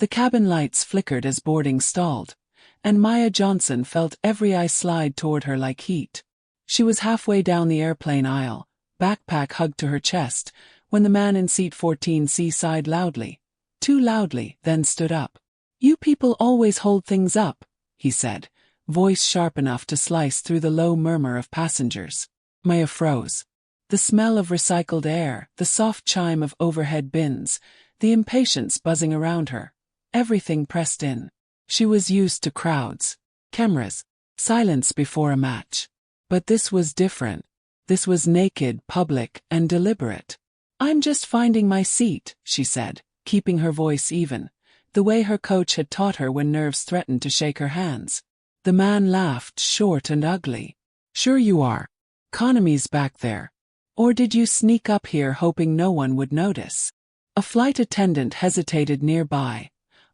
The cabin lights flickered as boarding stalled, and Maya Johnson felt every eye slide toward her like heat. She was halfway down the airplane aisle, backpack hugged to her chest, when the man in seat 14C sighed loudly. Too loudly, then stood up. "You people always hold things up," he said, voice sharp enough to slice through the low murmur of passengers. Maya froze. The smell of recycled air, the soft chime of overhead bins, the impatience buzzing around her. Everything pressed in. She was used to crowds, cameras, silence before a match. But this was different. This was naked, public, and deliberate. "I'm just finding my seat," she said, keeping her voice even, the way her coach had taught her when nerves threatened to shake her hands. The man laughed, short and ugly. "Sure you are. Economy's back there. Or did you sneak up here hoping no one would notice?" A flight attendant hesitated nearby,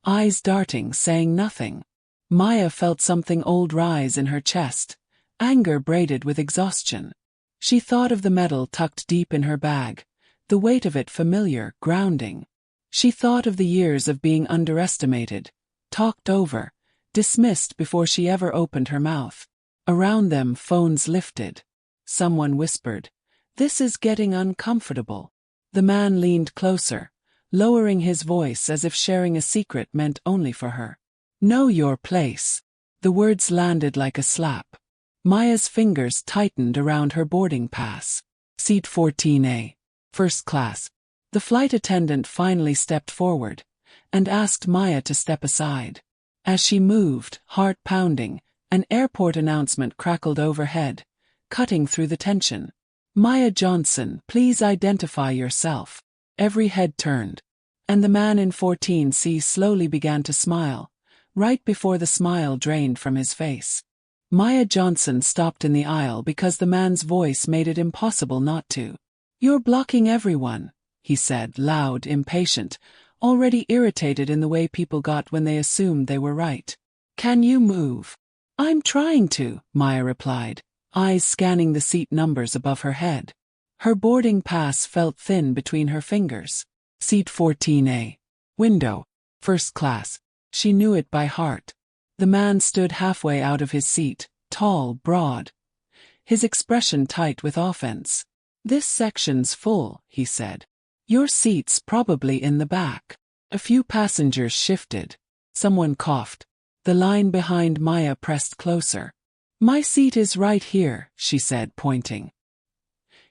eyes darting, saying nothing. Maya felt something old rise in her chest, anger braided with exhaustion. She thought of the medal tucked deep in her bag, the weight of it familiar, grounding. She thought of the years of being underestimated, talked over, dismissed before she ever opened her mouth. Around them, phones lifted. Someone whispered, "This is getting uncomfortable." The man leaned closer, lowering his voice as if sharing a secret meant only for her. "Know your place." The words landed like a slap. Maya's fingers tightened around her boarding pass. Seat 14A. First class. The flight attendant finally stepped forward and asked Maya to step aside. As she moved, heart pounding, an airport announcement crackled overhead, cutting through the tension. "Maya Johnson, please identify yourself." Every head turned, and the man in 14C slowly began to smile, right before the smile drained from his face. Maya Johnson stopped in the aisle because the man's voice made it impossible not to. "You're blocking everyone," he said, loud, impatient, already irritated in the way people got when they assumed they were right. "Can you move?" "I'm trying to," Maya replied, eyes scanning the seat numbers above her head. Her boarding pass felt thin between her fingers. Seat 14A. Window. First class. She knew it by heart. The man stood halfway out of his seat, tall, broad, his expression tight with offense. "This section's full," he said. "Your seat's probably in the back." A few passengers shifted. Someone coughed. The line behind Maya pressed closer. "My seat is right here," she said, pointing.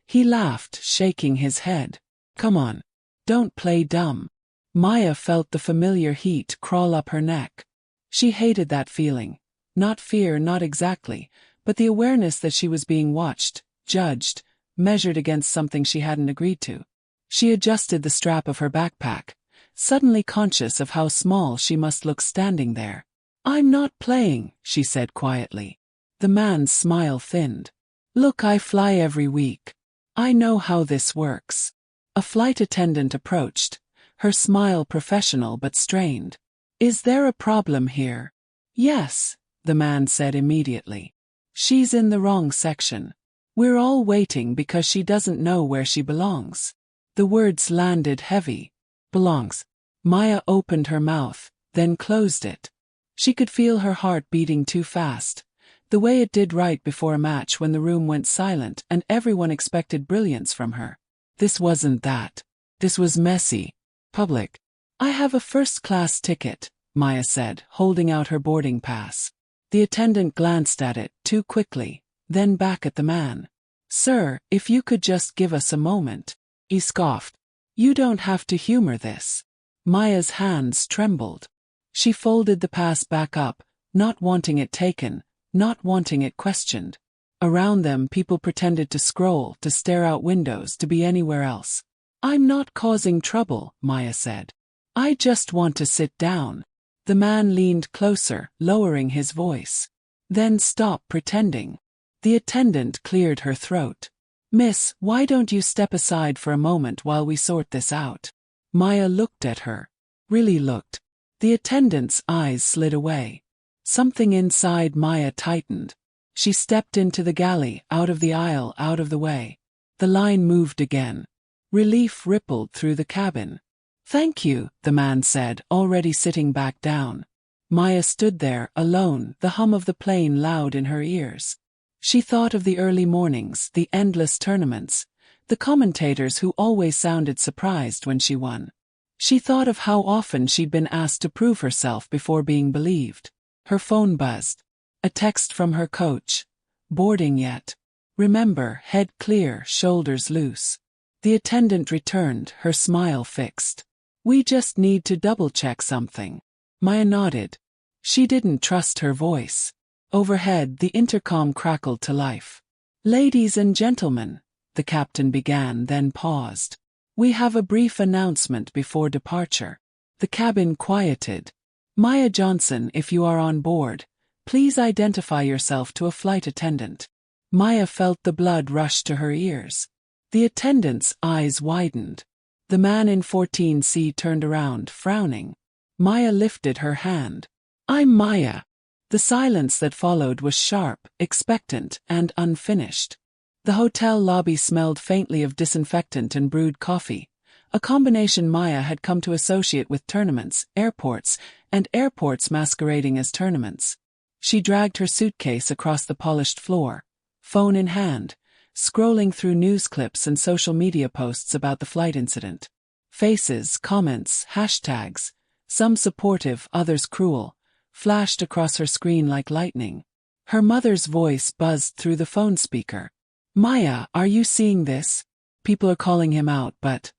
He laughed, shaking his head. "Come on. Don't play dumb." Maya felt the familiar heat crawl up her neck. She hated that feeling. Not fear, not exactly, but the awareness that she was being watched, judged, measured against something she hadn't agreed to. She adjusted the strap of her backpack, suddenly conscious of how small she must look standing there. "I'm not playing," she said quietly. The man's smile thinned. "Look, I fly every week. I know how this works." A flight attendant approached, her smile professional but strained. "Is there a problem here?" "Yes," the man said immediately. "She's in the wrong section. We're all waiting because she doesn't know where she belongs." The words landed heavy. "Belongs." Maya opened her mouth, then closed it. She could feel her heart beating too fast, the way it did right before a match when the room went silent and everyone expected brilliance from her. This wasn't that. This was messy, public. "I have a first-class ticket," Maya said, holding out her boarding pass. The attendant glanced at it, too quickly, then back at the man. "Sir, if you could just give us a moment." He scoffed. "You don't have to humor this." Maya's hands trembled. She folded the pass back up, not wanting it taken, not wanting it questioned. Around them, people pretended to scroll, to stare out windows, to be anywhere else. "I'm not causing trouble," Maya said. "I just want to sit down." The man leaned closer, lowering his voice. "Then stop pretending." The attendant cleared her throat. "Miss, why don't you step aside for a moment while we sort this out?" Maya looked at her. Really looked. The attendant's eyes slid away. Something inside Maya tightened. She stepped into the galley, out of the aisle, out of the way. The line moved again. Relief rippled through the cabin. Thank you, the man said, already sitting back down. Maya stood there, alone, the hum of the plane loud in her ears. She thought of the early mornings, the endless tournaments, the commentators who always sounded surprised when she won. She thought of how often she'd been asked to prove herself before being believed. Her phone buzzed. A text from her coach. Boarding yet? Remember, head clear, shoulders loose. The attendant returned, her smile fixed. We just need to double-check something. Maya nodded. She didn't trust her voice. Overhead, the intercom crackled to life. Ladies and gentlemen, the captain began, then paused. We have a brief announcement before departure. The cabin quieted. Maya Johnson, if you are on board, please identify yourself to a flight attendant. Maya felt the blood rush to her ears. The attendant's eyes widened. The man in 14C turned around, frowning. Maya lifted her hand. I'm Maya. The silence that followed was sharp, expectant, and unfinished. The hotel lobby smelled faintly of disinfectant and brewed coffee, a combination Maya had come to associate with tournaments, airports, and airports masquerading as tournaments. She dragged her suitcase across the polished floor, phone in hand, scrolling through news clips and social media posts about the flight incident. Faces, comments, hashtags, some supportive, others cruel, flashed across her screen like lightning. Her mother's voice buzzed through the phone speaker. Maya, are you seeing this? People are calling him out, but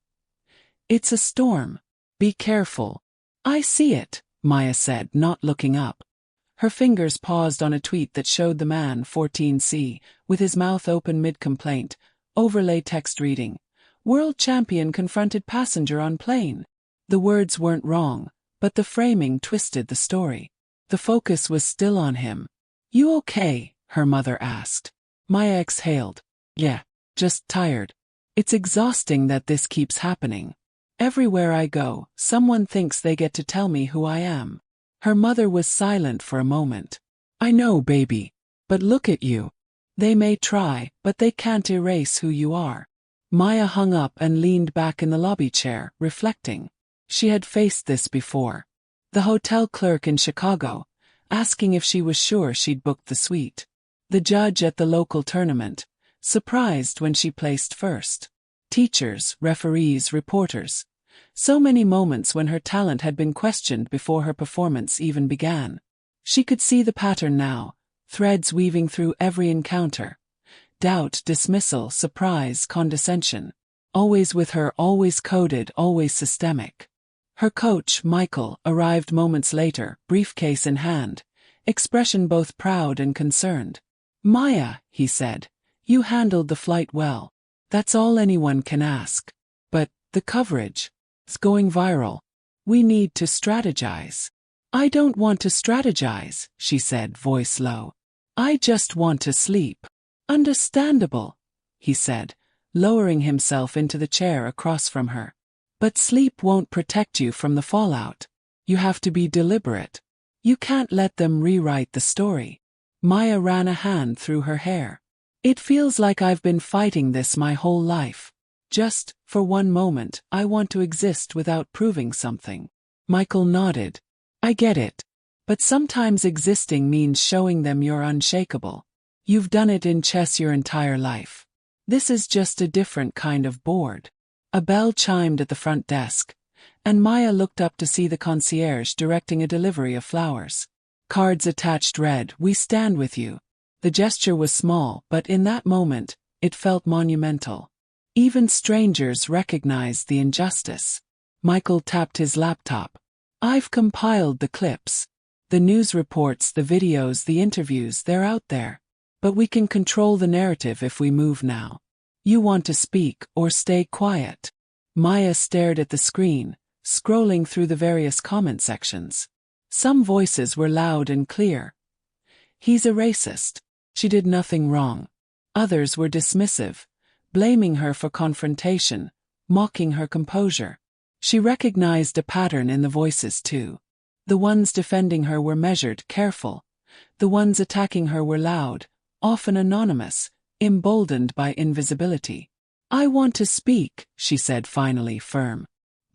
it's a storm. Be careful. I see it, Maya said, not looking up. Her fingers paused on a tweet that showed the man, 14C, with his mouth open mid-complaint, overlay text reading. World champion confronted passenger on plane. The words weren't wrong, but the framing twisted the story. The focus was still on him. You okay? Her mother asked. Maya exhaled. Yeah, just tired. It's exhausting that this keeps happening. Everywhere I go, someone thinks they get to tell me who I am. Her mother was silent for a moment. I know, baby. But look at you. They may try, but they can't erase who you are. Maya hung up and leaned back in the lobby chair, reflecting. She had faced this before. The hotel clerk in Chicago, asking if she was sure she'd booked the suite. The judge at the local tournament, surprised when she placed first. Teachers, referees, reporters. So many moments when her talent had been questioned before her performance even began. She could see the pattern now, threads weaving through every encounter. Doubt, dismissal, surprise, condescension. Always with her, always coded, always systemic. Her coach, Michael, arrived moments later, briefcase in hand, expression both proud and concerned. Maya, he said, you handled the flight well. That's all anyone can ask. But the coverage, it's going viral. We need to strategize. I don't want to strategize, she said, voice low. I just want to sleep. Understandable, he said, lowering himself into the chair across from her. But sleep won't protect you from the fallout. You have to be deliberate. You can't let them rewrite the story. Maya ran a hand through her hair. It feels like I've been fighting this my whole life. Just, for one moment, I want to exist without proving something. Michael nodded. I get it. But sometimes existing means showing them you're unshakable. You've done it in chess your entire life. This is just a different kind of board. A bell chimed at the front desk, and Maya looked up to see the concierge directing a delivery of flowers. Cards attached read, "We stand with you." The gesture was small, but in that moment, it felt monumental. Even strangers recognized the injustice. Michael tapped his laptop. I've compiled the clips. The news reports, the videos, the interviews, they're out there. But we can control the narrative if we move now. You want to speak or stay quiet? Maya stared at the screen, scrolling through the various comment sections. Some voices were loud and clear. He's a racist. She did nothing wrong. Others were dismissive, blaming her for confrontation, mocking her composure. She recognized a pattern in the voices too. The ones defending her were measured, careful. The ones attacking her were loud, often anonymous, emboldened by invisibility. I want to speak, she said finally, firm.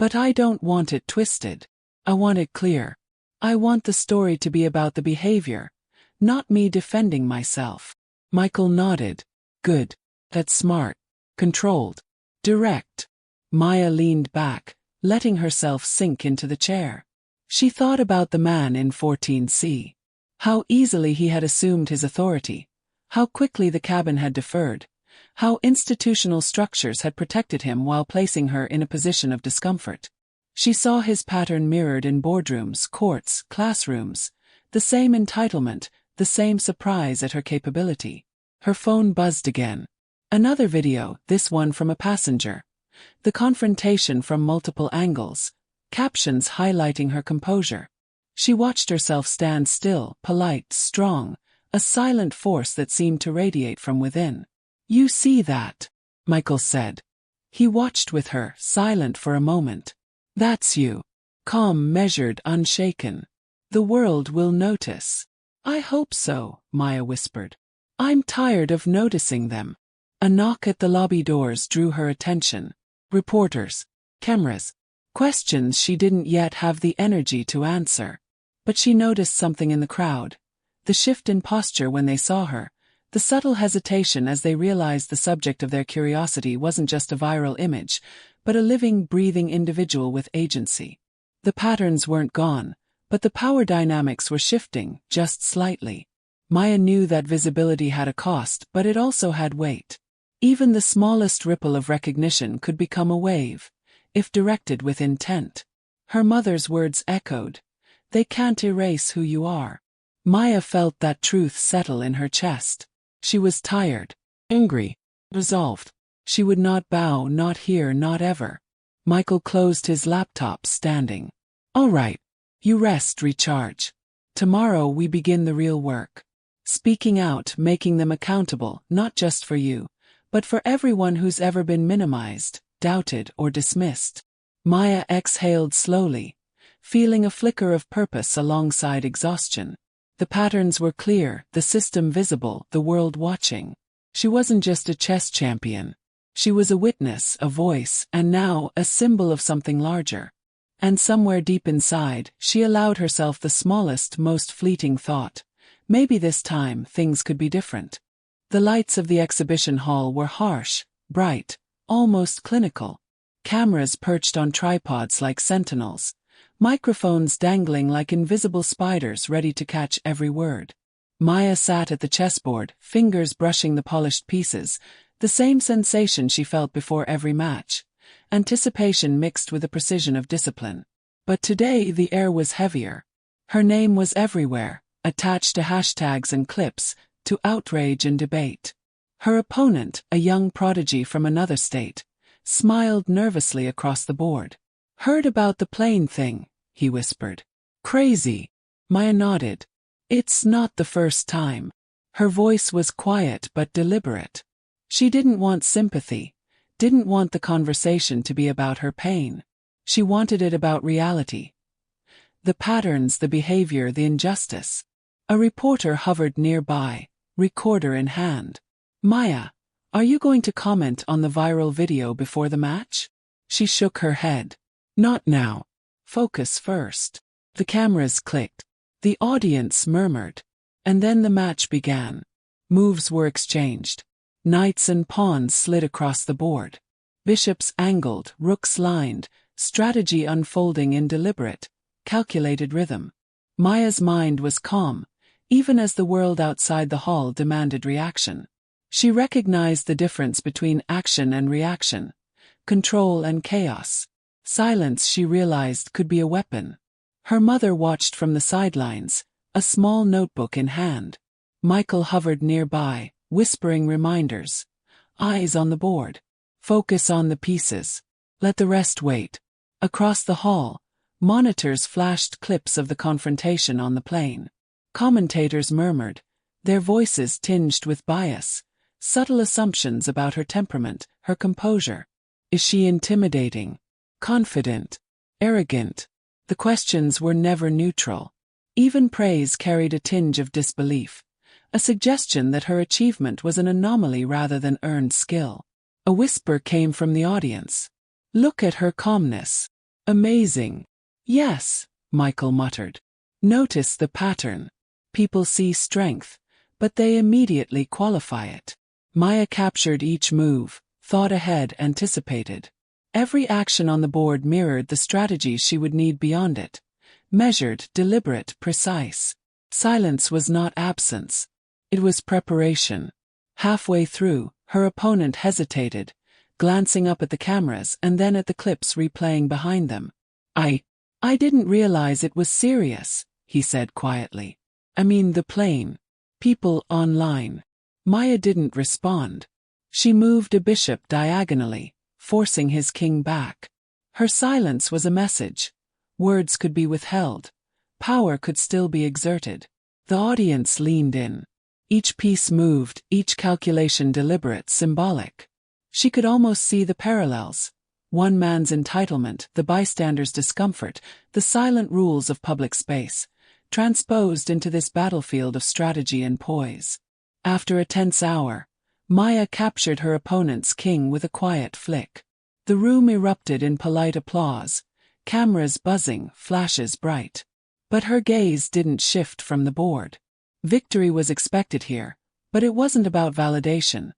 But I don't want it twisted. I want it clear. I want the story to be about the behavior, not me defending myself. Michael nodded. Good. That's smart. Controlled. Direct. Maya leaned back, letting herself sink into the chair. She thought about the man in 14C. How easily he had assumed his authority. How quickly the cabin had deferred. How institutional structures had protected him while placing her in a position of discomfort. She saw his pattern mirrored in boardrooms, courts, classrooms. The same entitlement, the same surprise at her capability. Her phone buzzed again. Another video, this one from a passenger. The confrontation from multiple angles. Captions highlighting her composure. She watched herself stand still, polite, strong, a silent force that seemed to radiate from within. You see that? Michael said. He watched with her, silent for a moment. That's you. Calm, measured, unshaken. The world will notice. I hope so, Maya whispered. I'm tired of noticing them. A knock at the lobby doors drew her attention. Reporters. Cameras. Questions she didn't yet have the energy to answer. But she noticed something in the crowd. The shift in posture when they saw her. The subtle hesitation as they realized the subject of their curiosity wasn't just a viral image, but a living, breathing individual with agency. The patterns weren't gone, but the power dynamics were shifting, just slightly. Maya knew that visibility had a cost, but it also had weight. Even the smallest ripple of recognition could become a wave, if directed with intent. Her mother's words echoed. They can't erase who you are. Maya felt that truth settle in her chest. She was tired, angry, resolved. She would not bow, not here, not ever. Michael closed his laptop, standing. All right. You rest, recharge. Tomorrow we begin the real work. Speaking out, making them accountable, not just for you, but for everyone who's ever been minimized, doubted, or dismissed. Maya exhaled slowly, feeling a flicker of purpose alongside exhaustion. The patterns were clear, the system visible, the world watching. She wasn't just a chess champion. She was a witness, a voice, and now a symbol of something larger. And somewhere deep inside, she allowed herself the smallest, most fleeting thought. Maybe this time things could be different. The lights of the exhibition hall were harsh, bright, almost clinical. Cameras perched on tripods like sentinels. Microphones dangling like invisible spiders ready to catch every word. Maya sat at the chessboard, fingers brushing the polished pieces, the same sensation she felt before every match. Anticipation mixed with the precision of discipline. But today the air was heavier. Her name was everywhere, attached to hashtags and clips, to outrage and debate. Her opponent, a young prodigy from another state, smiled nervously across the board. Heard about the plane thing, he whispered. Crazy. Maya nodded. It's not the first time. Her voice was quiet but deliberate. She didn't want sympathy, didn't want the conversation to be about her pain. She wanted it about reality. The patterns, the behavior, the injustice. A reporter hovered nearby, recorder in hand. Maya, are you going to comment on the viral video before the match? She shook her head. Not now. Focus first. The cameras clicked. The audience murmured. And then the match began. Moves were exchanged. Knights and pawns slid across the board. Bishops angled, rooks lined, strategy unfolding in deliberate, calculated rhythm. Maya's mind was calm, even as the world outside the hall demanded reaction. She recognized the difference between action and reaction, control and chaos. Silence, she realized, could be a weapon. Her mother watched from the sidelines, a small notebook in hand. Michael hovered nearby, whispering reminders. Eyes on the board. Focus on the pieces. Let the rest wait. Across the hall, monitors flashed clips of the confrontation on the plane. Commentators murmured, their voices tinged with bias, subtle assumptions about her temperament, her composure. Is she intimidating? Confident? Arrogant? The questions were never neutral. Even praise carried a tinge of disbelief, a suggestion that her achievement was an anomaly rather than earned skill. A whisper came from the audience. Look at her calmness. Amazing. Yes, Michael muttered. Notice the pattern. People see strength, but they immediately qualify it. Maya captured each move, thought ahead, anticipated. Every action on the board mirrored the strategies she would need beyond it. Measured, deliberate, precise. Silence was not absence. It was preparation. Halfway through, her opponent hesitated, glancing up at the cameras and then at the clips replaying behind them. I didn't realize it was serious, he said quietly. I mean the plane. People online. Maya didn't respond. She moved a bishop diagonally, forcing his king back. Her silence was a message. Words could be withheld. Power could still be exerted. The audience leaned in. Each piece moved, each calculation deliberate, symbolic. She could almost see the parallels. One man's entitlement, the bystander's discomfort, the silent rules of public space, transposed into this battlefield of strategy and poise. After a tense hour, Maya captured her opponent's king with a quiet flick. The room erupted in polite applause, cameras buzzing, flashes bright. But her gaze didn't shift from the board. Victory was expected here, but it wasn't about validation.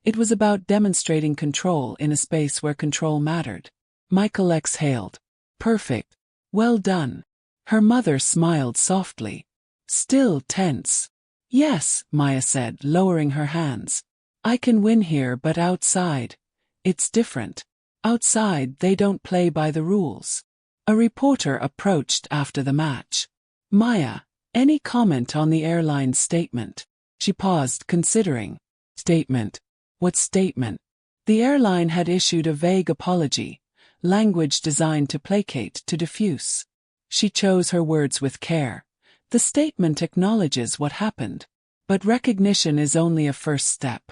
It was about demonstrating control in a space where control mattered. Michael exhaled. Perfect. Well done. Her mother smiled softly. Still tense. Yes, Maya said, lowering her hands. I can win here, but outside, it's different. Outside, they don't play by the rules. A reporter approached after the match. Maya, any comment on the airline's statement? She paused, considering. Statement. What statement? The airline had issued a vague apology, language designed to placate, to diffuse. She chose her words with care. The statement acknowledges what happened. But recognition is only a first step.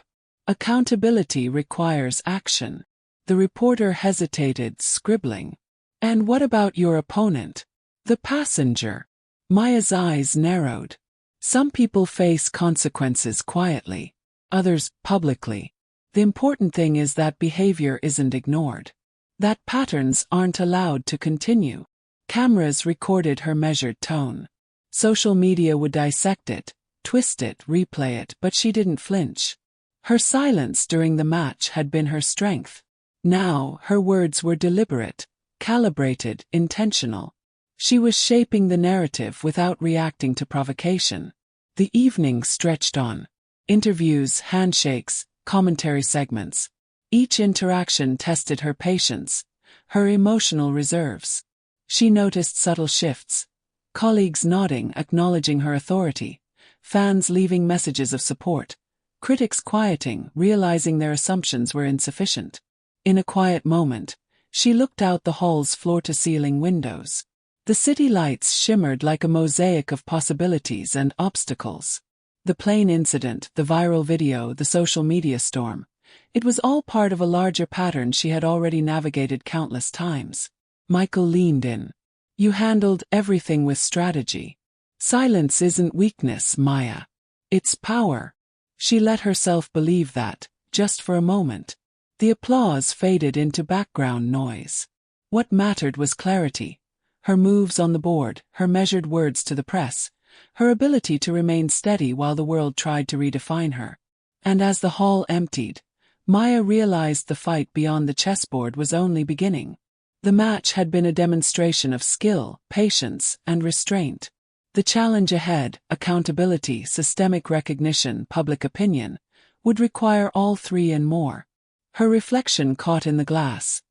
Accountability requires action. The reporter hesitated, scribbling. And what about your opponent? The passenger. Maya's eyes narrowed. Some people face consequences quietly, others publicly. The important thing is that behavior isn't ignored. That patterns aren't allowed to continue. Cameras recorded her measured tone. Social media would dissect it, twist it, replay it, but she didn't flinch. Her silence during the match had been her strength. Now, her words were deliberate, calibrated, intentional. She was shaping the narrative without reacting to provocation. The evening stretched on. Interviews, handshakes, commentary segments. Each interaction tested her patience, her emotional reserves. She noticed subtle shifts. Colleagues nodding, acknowledging her authority. Fans leaving messages of support. Critics quieting, realizing their assumptions were insufficient. In a quiet moment, she looked out the hall's floor-to-ceiling windows. The city lights shimmered like a mosaic of possibilities and obstacles. The plane incident, the viral video, the social media storm. It was all part of a larger pattern she had already navigated countless times. Michael leaned in. You handled everything with strategy. Silence isn't weakness, Maya. It's power. She let herself believe that, just for a moment. The applause faded into background noise. What mattered was clarity. Her moves on the board, her measured words to the press, her ability to remain steady while the world tried to redefine her. And as the hall emptied, Maya realized the fight beyond the chessboard was only beginning. The match had been a demonstration of skill, patience, and restraint. The challenge ahead, accountability, systemic recognition, public opinion, would require all three and more. Her reflection caught in the glass.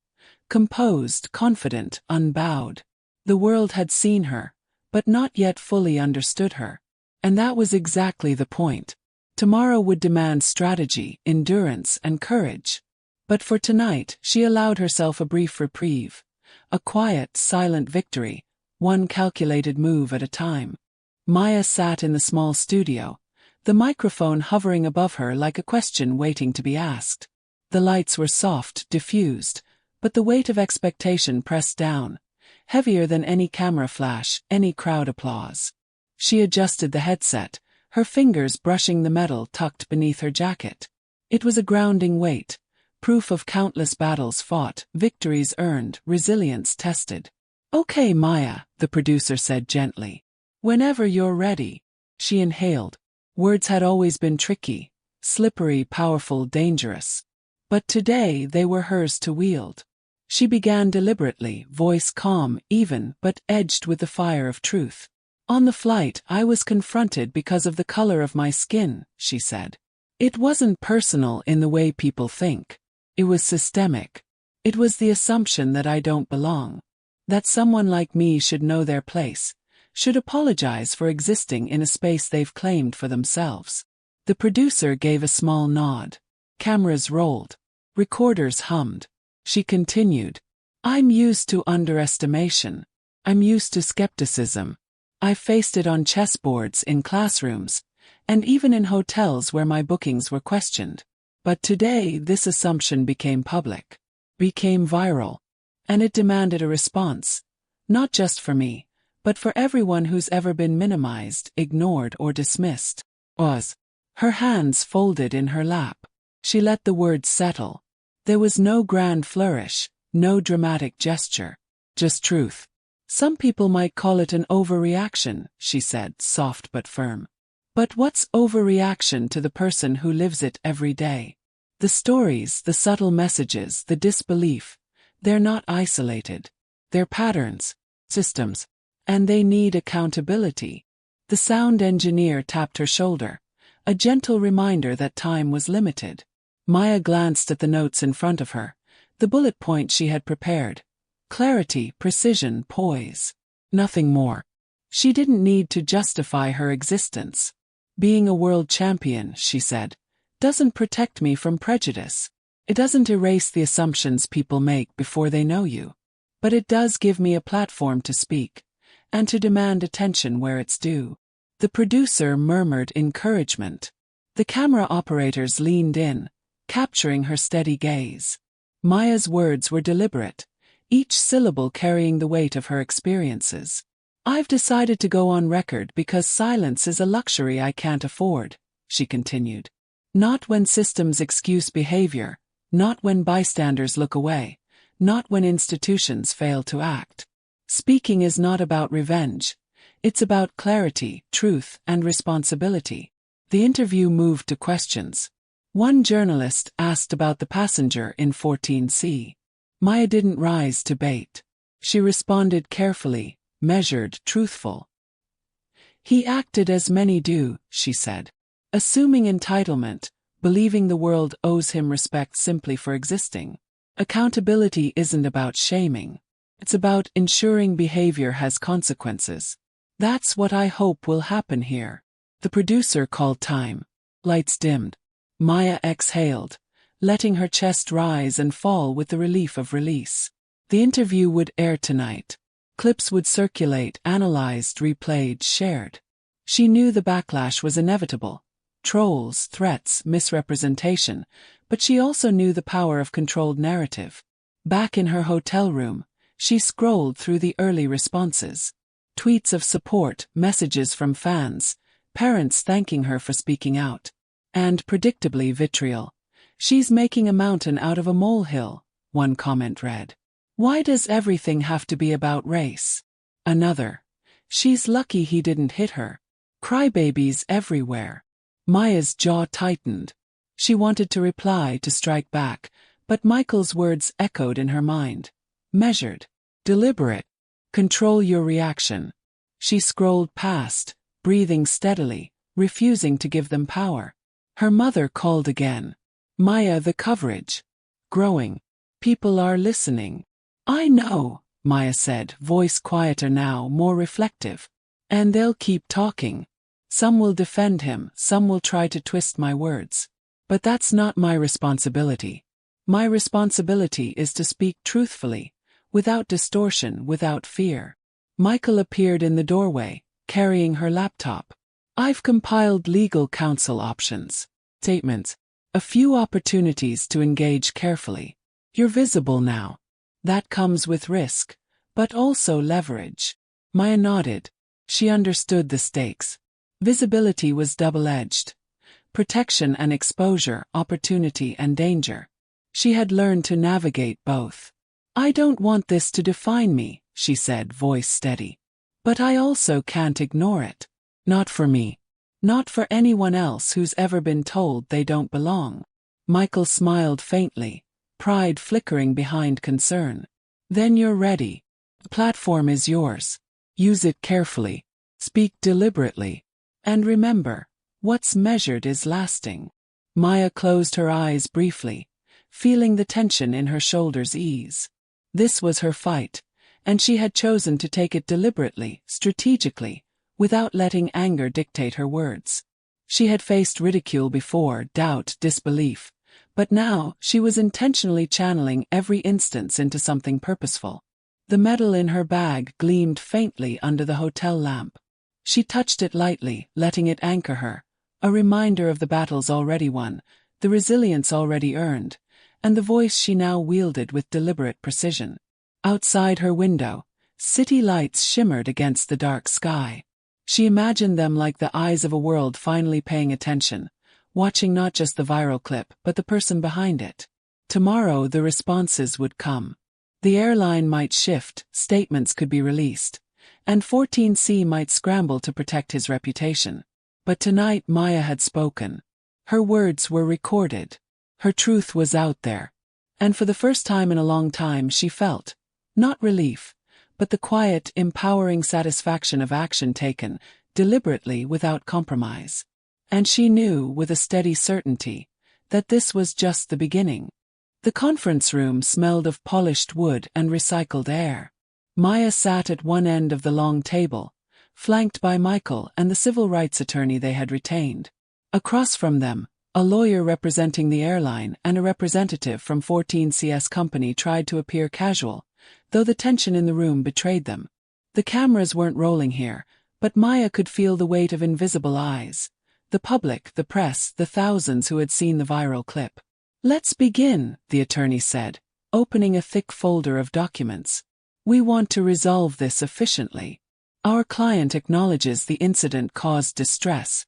Composed, confident, unbowed. The world had seen her, but not yet fully understood her. And that was exactly the point. Tomorrow would demand strategy, endurance, and courage. But for tonight, she allowed herself a brief reprieve. A quiet, silent victory, one calculated move at a time. Maya sat in the small studio, the microphone hovering above her like a question waiting to be asked. The lights were soft, diffused, but the weight of expectation pressed down, heavier than any camera flash, any crowd applause. She adjusted the headset, her fingers brushing the metal tucked beneath her jacket. It was a grounding weight, proof of countless battles fought, victories earned, resilience tested. Okay, Maya, the producer said gently. Whenever you're ready. She inhaled. Words had always been tricky, slippery, powerful, dangerous. But today they were hers to wield. She began deliberately, voice calm, even, but edged with the fire of truth. On the flight, I was confronted because of the color of my skin, she said. It wasn't personal in the way people think. It was systemic. It was the assumption that I don't belong. That someone like me should know their place, should apologize for existing in a space they've claimed for themselves. The producer gave a small nod. Cameras rolled. Recorders hummed. She continued. I'm used to underestimation. I'm used to skepticism. I faced it on chessboards in classrooms, and even in hotels where my bookings were questioned. But today this assumption became public, became viral, and it demanded a response, not just for me, but for everyone who's ever been minimized, ignored, or dismissed. Her hands folded in her lap. She let the words settle. There was no grand flourish, no dramatic gesture, just truth. Some people might call it an overreaction, she said, soft but firm. But what's overreaction to the person who lives it every day? The stories, the subtle messages, the disbelief, they're not isolated. They're patterns, systems, and they need accountability. The sound engineer tapped her shoulder, a gentle reminder that time was limited. Maya glanced at the notes in front of her, the bullet points she had prepared. Clarity, precision, poise. Nothing more. She didn't need to justify her existence. Being a world champion, she said, doesn't protect me from prejudice. It doesn't erase the assumptions people make before they know you. But it does give me a platform to speak, and to demand attention where it's due. The producer murmured encouragement. The camera operators leaned in, capturing her steady gaze. Maya's words were deliberate, each syllable carrying the weight of her experiences. I've decided to go on record because silence is a luxury I can't afford, she continued. Not when systems excuse behavior, not when bystanders look away, not when institutions fail to act. Speaking is not about revenge. It's about clarity, truth, and responsibility. The interview moved to questions. One journalist asked about the passenger in 14C. Maya didn't rise to bait. She responded carefully, measured, truthful. He acted as many do, she said. Assuming entitlement, believing the world owes him respect simply for existing. Accountability isn't about shaming. It's about ensuring behavior has consequences. That's what I hope will happen here. The producer called time. Lights dimmed. Maya exhaled, letting her chest rise and fall with the relief of release. The interview would air tonight. Clips would circulate, analyzed, replayed, shared. She knew the backlash was inevitable. Trolls, threats, misrepresentation, but she also knew the power of controlled narrative. Back in her hotel room, she scrolled through the early responses. Tweets of support, messages from fans, parents thanking her for speaking out. And, predictably, vitriol. She's making a mountain out of a molehill, one comment read. Why does everything have to be about race? Another. She's lucky he didn't hit her. Crybabies everywhere. Maya's jaw tightened. She wanted to reply, to strike back, but Michael's words echoed in her mind. Measured. Deliberate. Control your reaction. She scrolled past, breathing steadily, refusing to give them power. Her mother called again. Maya, the coverage. Growing. People are listening. I know, Maya said, voice quieter now, more reflective. And they'll keep talking. Some will defend him, some will try to twist my words. But that's not my responsibility. My responsibility is to speak truthfully, without distortion, without fear. Michael appeared in the doorway, carrying her laptop. I've compiled legal counsel options. Statements. A few opportunities to engage carefully. You're visible now. That comes with risk, but also leverage. Maya nodded. She understood the stakes. Visibility was double-edged. Protection and exposure, opportunity and danger. She had learned to navigate both. I don't want this to define me, she said, voice steady. But I also can't ignore it. Not for me. Not for anyone else who's ever been told they don't belong. Michael smiled faintly, pride flickering behind concern. Then you're ready. The platform is yours. Use it carefully. Speak deliberately. And remember, what's measured is lasting. Maya closed her eyes briefly, feeling the tension in her shoulders ease. This was her fight, and she had chosen to take it deliberately, strategically, without letting anger dictate her words. She had faced ridicule before, doubt, disbelief, but now she was intentionally channeling every instance into something purposeful. The medal in her bag gleamed faintly under the hotel lamp. She touched it lightly, letting it anchor her, a reminder of the battles already won, the resilience already earned, and the voice she now wielded with deliberate precision. Outside her window, city lights shimmered against the dark sky. She imagined them like the eyes of a world finally paying attention, watching not just the viral clip but the person behind it. Tomorrow the responses would come. The airline might shift, statements could be released, and 14C might scramble to protect his reputation. But tonight Maya had spoken. Her words were recorded. Her truth was out there. And for the first time in a long time she felt, not relief, but the quiet, empowering satisfaction of action taken, deliberately without compromise. And she knew, with a steady certainty, that this was just the beginning. The conference room smelled of polished wood and recycled air. Maya sat at one end of the long table, flanked by Michael and the civil rights attorney they had retained. Across from them, a lawyer representing the airline and a representative from 14CS company tried to appear casual, though the tension in the room betrayed them. The cameras weren't rolling here, but Maya could feel the weight of invisible eyes. The public, the press, the thousands who had seen the viral clip. "Let's begin," the attorney said, opening a thick folder of documents. "We want to resolve this efficiently. Our client acknowledges the incident caused distress,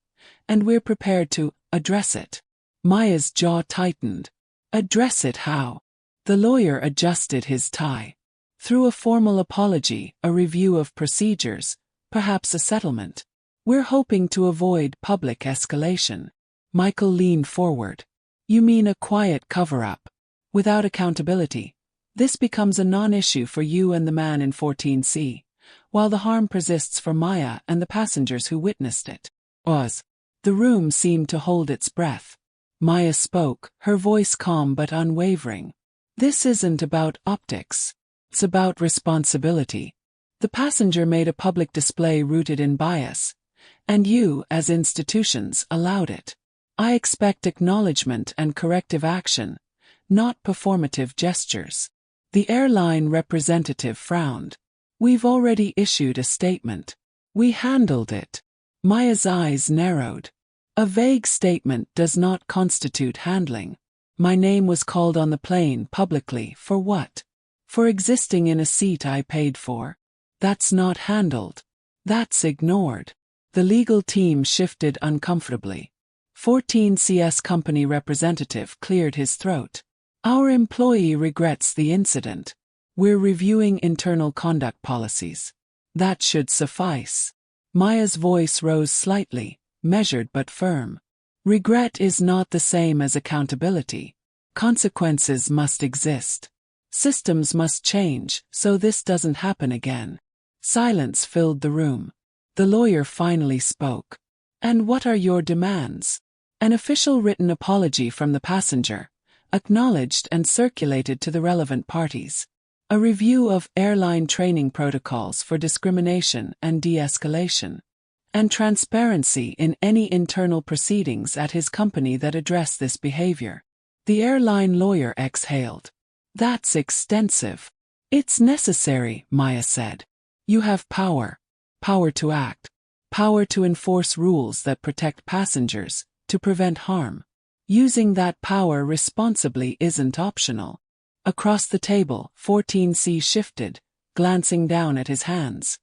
and we're prepared to address it." Maya's jaw tightened. Address it how? The lawyer adjusted his tie. Through a formal apology, a review of procedures, perhaps a settlement. "We're hoping to avoid public escalation." Michael leaned forward. "You mean a quiet cover-up? Without accountability? This becomes a non-issue for you and the man in 14C, while the harm persists for Maya and the passengers who witnessed it." The room seemed to hold its breath. Maya spoke, her voice calm but unwavering. "This isn't about optics. It's about responsibility. The passenger made a public display rooted in bias, and you, as institutions, allowed it. I expect acknowledgement and corrective action, not performative gestures." The airline representative frowned. "We've already issued a statement. We handled it." Maya's eyes narrowed. "A vague statement does not constitute handling. My name was called on the plane publicly for what? For existing in a seat I paid for. That's not handled. That's ignored." The legal team shifted uncomfortably. 14CS company representative cleared his throat. "Our employee regrets the incident. We're reviewing internal conduct policies. That should suffice." Maya's voice rose slightly, measured but firm. "Regret is not the same as accountability. Consequences must exist. Systems must change so this doesn't happen again." Silence filled the room. The lawyer finally spoke. "And what are your demands?" An official written apology from the passenger, acknowledged and circulated to the relevant parties. A review of airline training protocols for discrimination and de-escalation. And transparency in any internal proceedings at his company that address this behavior. The airline lawyer exhaled. "That's extensive." "It's necessary," Maya said. "You have power. Power to act. Power to enforce rules that protect passengers, to prevent harm. Using that power responsibly isn't optional." Across the table, 14C shifted, glancing down at his hands.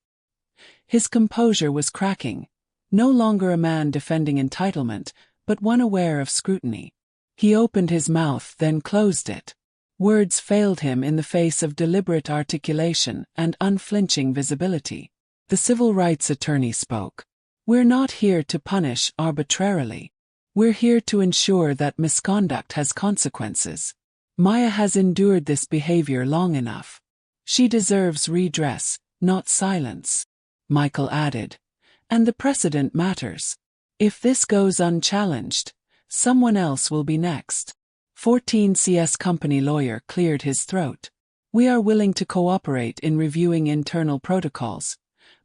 His composure was cracking, no longer a man defending entitlement, but one aware of scrutiny. He opened his mouth then closed it. Words failed him in the face of deliberate articulation and unflinching visibility. The civil rights attorney spoke. "We're not here to punish arbitrarily. We're here to ensure that misconduct has consequences. Maya has endured this behavior long enough. She deserves redress, not silence." Michael added. "And the precedent matters. If this goes unchallenged, someone else will be next." 14CS company lawyer cleared his throat. "We are willing to cooperate in reviewing internal protocols,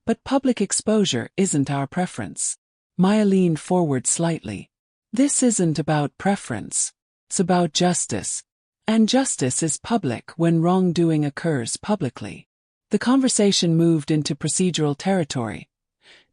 but public exposure isn't our preference." Maya leaned forward slightly. "This isn't about preference. It's about justice. And justice is public when wrongdoing occurs publicly." The conversation moved into procedural territory.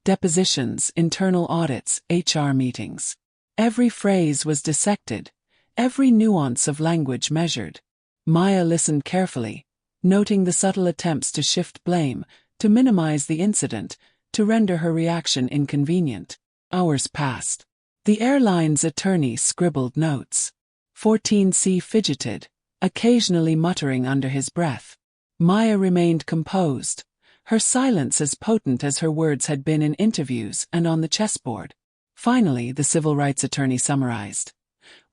Depositions, internal audits, HR meetings. Every phrase was dissected, every nuance of language measured. Maya listened carefully, noting the subtle attempts to shift blame, to minimize the incident, to render her reaction inconvenient. Hours passed. The airline's attorney scribbled notes. 14C fidgeted, occasionally muttering under his breath. Maya remained composed, her silence as potent as her words had been in interviews and on the chessboard. Finally, the civil rights attorney summarized.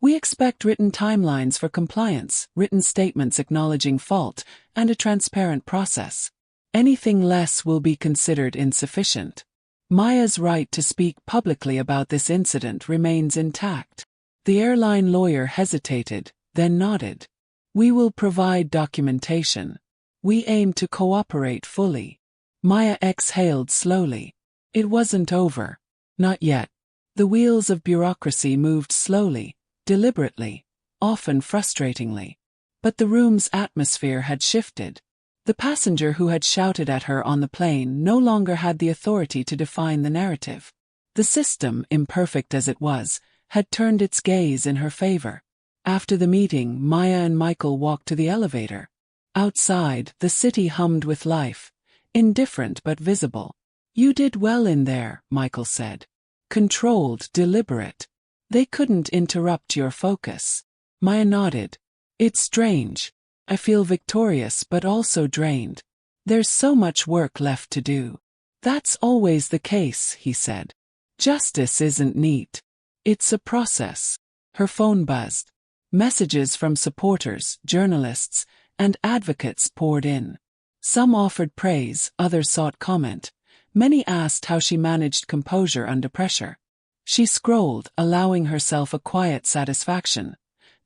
"We expect written timelines for compliance, written statements acknowledging fault, and a transparent process. Anything less will be considered insufficient." Maya's right to speak publicly about this incident remains intact. The airline lawyer hesitated, then nodded. "We will provide documentation. We aim to cooperate fully." Maya exhaled slowly. It wasn't over. Not yet. The wheels of bureaucracy moved slowly, deliberately, often frustratingly. But the room's atmosphere had shifted. The passenger who had shouted at her on the plane no longer had the authority to define the narrative. The system, imperfect as it was, had turned its gaze in her favor. After the meeting, Maya and Michael walked to the elevator. Outside, the city hummed with life, indifferent but visible. "You did well in there," Michael said. "Controlled, deliberate. They couldn't interrupt your focus." Maya nodded. "It's strange. I feel victorious but also drained. There's so much work left to do." "That's always the case," he said. "Justice isn't neat. It's a process." Her phone buzzed. Messages from supporters, journalists, and advocates poured in. Some offered praise, others sought comment. Many asked how she managed composure under pressure. She scrolled, allowing herself a quiet satisfaction.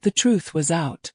The truth was out.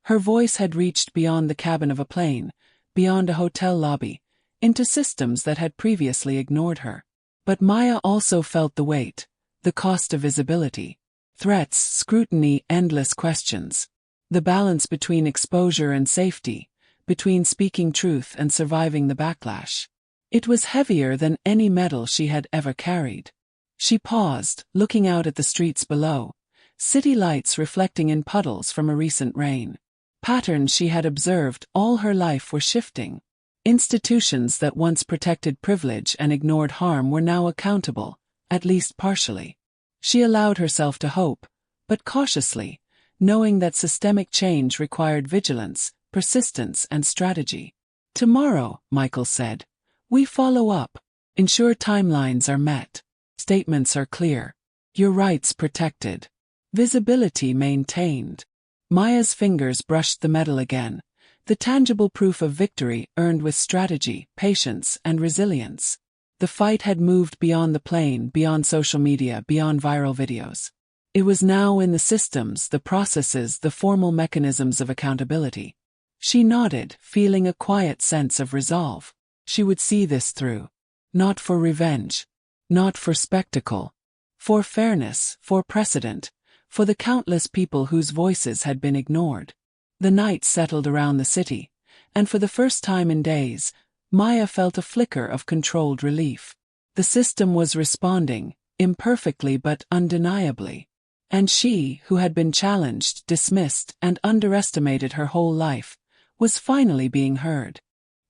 Her voice had reached beyond the cabin of a plane, beyond a hotel lobby, into systems that had previously ignored her. But Maya also felt the weight, the cost of visibility. Threats, scrutiny, endless questions. The balance between exposure and safety, between speaking truth and surviving the backlash. It was heavier than any medal she had ever carried. She paused, looking out at the streets below, city lights reflecting in puddles from a recent rain. Patterns she had observed all her life were shifting. Institutions that once protected privilege and ignored harm were now accountable, at least partially. She allowed herself to hope, but cautiously, knowing that systemic change required vigilance, persistence, and strategy. "Tomorrow," Michael said, "we follow up, ensure timelines are met, statements are clear, your rights protected, visibility maintained." Maya's fingers brushed the metal again, the tangible proof of victory earned with strategy, patience, and resilience. The fight had moved beyond the plane, beyond social media, beyond viral videos. It was now in the systems, the processes, the formal mechanisms of accountability. She nodded, feeling a quiet sense of resolve. She would see this through. Not for revenge. Not for spectacle. For fairness, for precedent, for the countless people whose voices had been ignored. The night settled around the city, and for the first time in days, Maya felt a flicker of controlled relief. The system was responding, imperfectly but undeniably. And she, who had been challenged, dismissed, and underestimated her whole life, was finally being heard.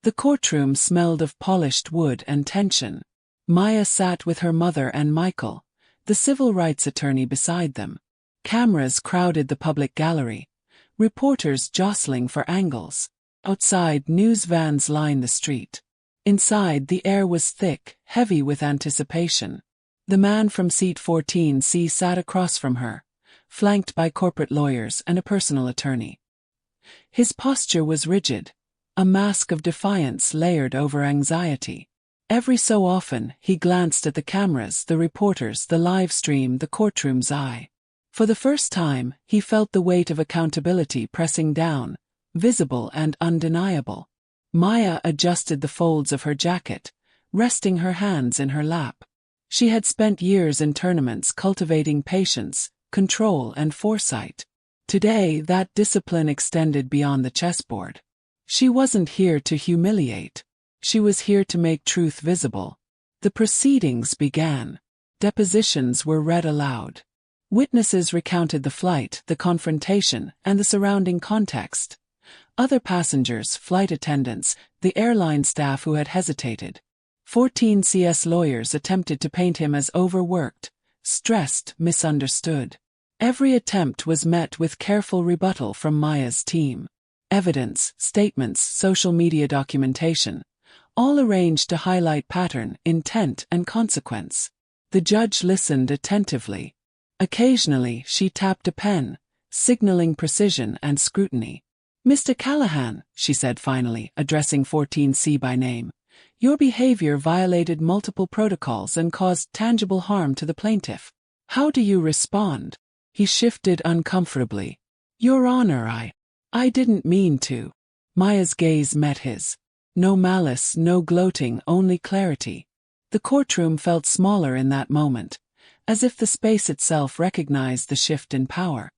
The courtroom smelled of polished wood and tension. Maya sat with her mother and Michael, the civil rights attorney beside them. Cameras crowded the public gallery, Reporters jostling for angles. Outside, news vans lined the street. Inside, the air was thick, heavy with anticipation. The man from seat 14C sat across from her, flanked by corporate lawyers and a personal attorney. His posture was rigid, a mask of defiance layered over anxiety. Every so often, he glanced at the cameras, the reporters, the live stream, the courtroom's eye. For the first time, he felt the weight of accountability pressing down, visible and undeniable. Maya adjusted the folds of her jacket, resting her hands in her lap. She had spent years in tournaments cultivating patience, control, and foresight. Today, that discipline extended beyond the chessboard. She wasn't here to humiliate. She was here to make truth visible. The proceedings began. Depositions were read aloud. Witnesses recounted the flight, the confrontation, and the surrounding context. Other passengers, flight attendants, the airline staff who had hesitated. 14CS lawyers attempted to paint him as overworked, stressed, misunderstood. Every attempt was met with careful rebuttal from Maya's team. Evidence, statements, social media documentation, all arranged to highlight pattern, intent, and consequence. The judge listened attentively. Occasionally, she tapped a pen, signaling precision and scrutiny. "Mr. Callahan," she said finally, addressing 14C by name, "your behavior violated multiple protocols and caused tangible harm to the plaintiff. How do you respond?" He shifted uncomfortably. "Your Honor, I didn't mean to." Maya's gaze met his. No malice, no gloating, only clarity. The courtroom felt smaller in that moment, as if the space itself recognized the shift in power.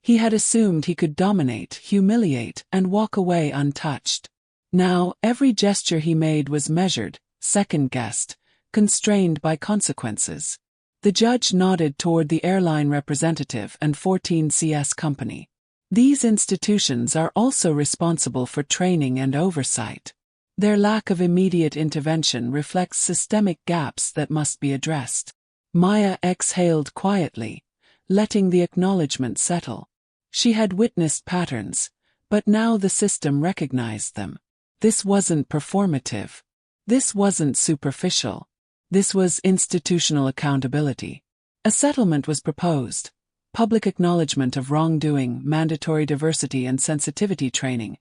He had assumed he could dominate, humiliate, and walk away untouched. Now, every gesture he made was measured, second-guessed, constrained by consequences. The judge nodded toward the airline representative and 14CS company. These institutions are also responsible for training and oversight. Their lack of immediate intervention reflects systemic gaps that must be addressed. Maya exhaled quietly, letting the acknowledgement settle. She had witnessed patterns, but now the system recognized them. This wasn't performative. This wasn't superficial. This was institutional accountability. A settlement was proposed. Public acknowledgement of wrongdoing, mandatory diversity and sensitivity training,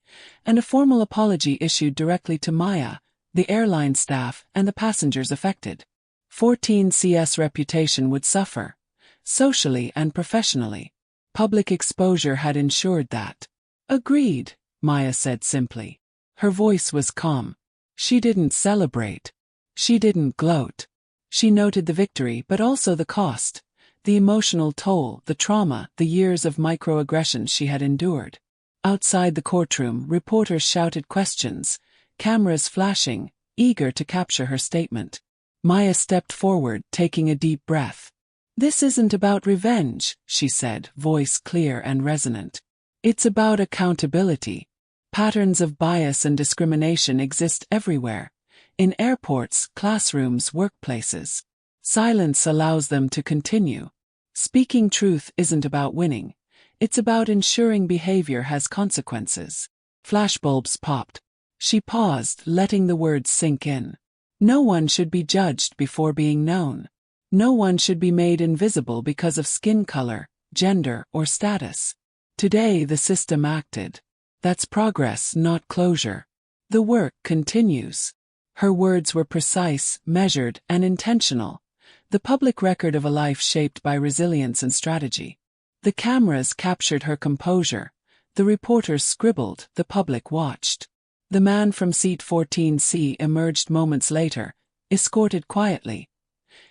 and a formal apology issued directly to Maya, the airline staff, and the passengers affected. 14CS reputation would suffer, socially and professionally. Public exposure had ensured that. "Agreed," Maya said simply. Her voice was calm. She didn't celebrate. She didn't gloat. She noted the victory but also the cost, the emotional toll, the trauma, the years of microaggressions she had endured. Outside the courtroom, reporters shouted questions, cameras flashing, eager to capture her statement. Maya stepped forward, taking a deep breath. "This isn't about revenge," she said, voice clear and resonant. "It's about accountability. Patterns of bias and discrimination exist everywhere. In airports, classrooms, workplaces. Silence allows them to continue. Speaking truth isn't about winning. It's about ensuring behavior has consequences." Flashbulbs popped. She paused, letting the words sink in. No one should be judged before being known. No one should be made invisible because of skin color, gender, or status. Today the system acted. That's progress, not closure. The work continues. Her words were precise, measured, and intentional. The public record of a life shaped by resilience and strategy. The cameras captured her composure. The reporters scribbled, the public watched. The man from seat 14C emerged moments later, escorted quietly,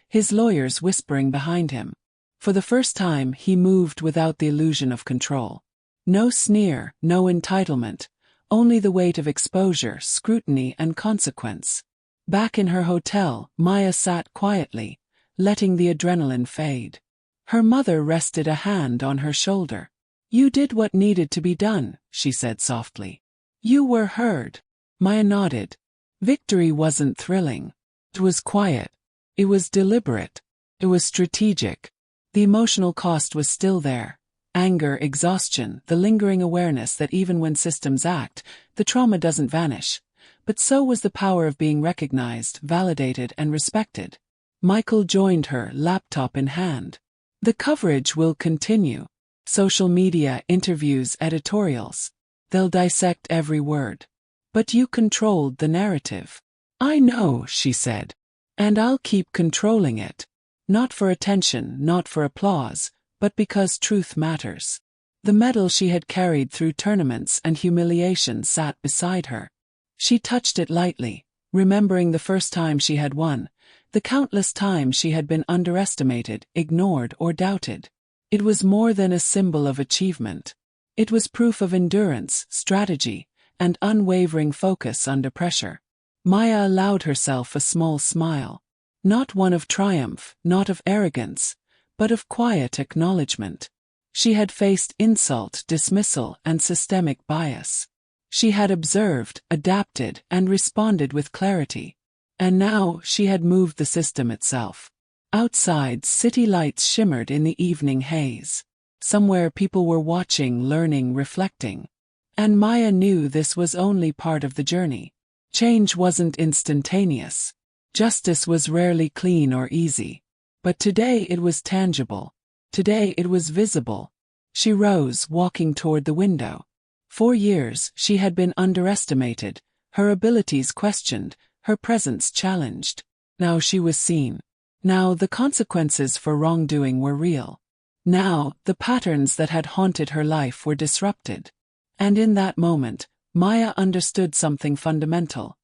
his lawyers whispering behind him. For the first time, he moved without the illusion of control. No sneer, no entitlement, only the weight of exposure, scrutiny, and consequence. Back in her hotel, Maya sat quietly, letting the adrenaline fade. Her mother rested a hand on her shoulder. "You did what needed to be done," she said softly. "You were heard." Maya nodded. Victory wasn't thrilling. It was quiet. It was deliberate. It was strategic. The emotional cost was still there. Anger, exhaustion, the lingering awareness that even when systems act, the trauma doesn't vanish. But so was the power of being recognized, validated, and respected. Michael joined her, laptop in hand. The coverage will continue. Social media, interviews, editorials. They'll dissect every word. But you controlled the narrative. I know, she said. And I'll keep controlling it. Not for attention, not for applause, but because truth matters. The medal she had carried through tournaments and humiliation sat beside her. She touched it lightly, remembering the first time she had won, the countless times she had been underestimated, ignored, or doubted. It was more than a symbol of achievement. It was proof of endurance, strategy, and unwavering focus under pressure. Maya allowed herself a small smile. Not one of triumph, not of arrogance, but of quiet acknowledgement. She had faced insult, dismissal, and systemic bias. She had observed, adapted, and responded with clarity. And now she had moved the system itself. Outside, city lights shimmered in the evening haze. Somewhere people were watching, learning, reflecting. And Maya knew this was only part of the journey. Change wasn't instantaneous. Justice was rarely clean or easy. But today it was tangible. Today it was visible. She rose, walking toward the window. For years, she had been underestimated, her abilities questioned, her presence challenged. Now she was seen. Now the consequences for wrongdoing were real. Now the patterns that had haunted her life were disrupted. And in that moment, Maya understood something fundamental.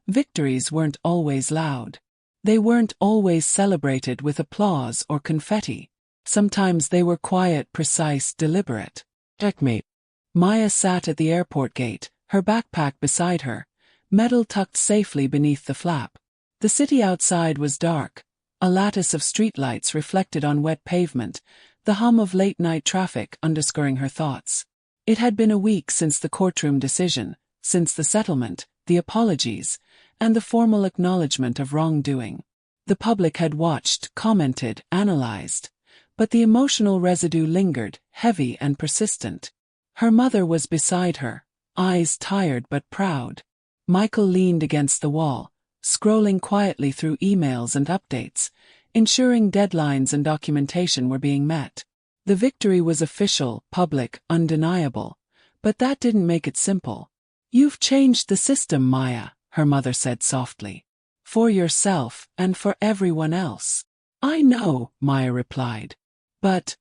Victories weren't always loud. They weren't always celebrated with applause or confetti. Sometimes they were quiet, precise, deliberate. Checkmate. Maya sat at the airport gate, her backpack beside her, medal tucked safely beneath the flap. The city outside was dark. A lattice of streetlights reflected on wet pavement, the hum of late-night traffic underscoring her thoughts. It had been a week since the courtroom decision, since the settlement, the apologies, and the formal acknowledgement of wrongdoing. The public had watched, commented, analyzed. But the emotional residue lingered, heavy and persistent. Her mother was beside her, eyes tired but proud. Michael leaned against the wall, scrolling quietly through emails and updates, ensuring deadlines and documentation were being met. The victory was official, public, undeniable. But that didn't make it simple. You've changed the system, Maya, her mother said softly. For yourself and for everyone else. I know, Maya replied. But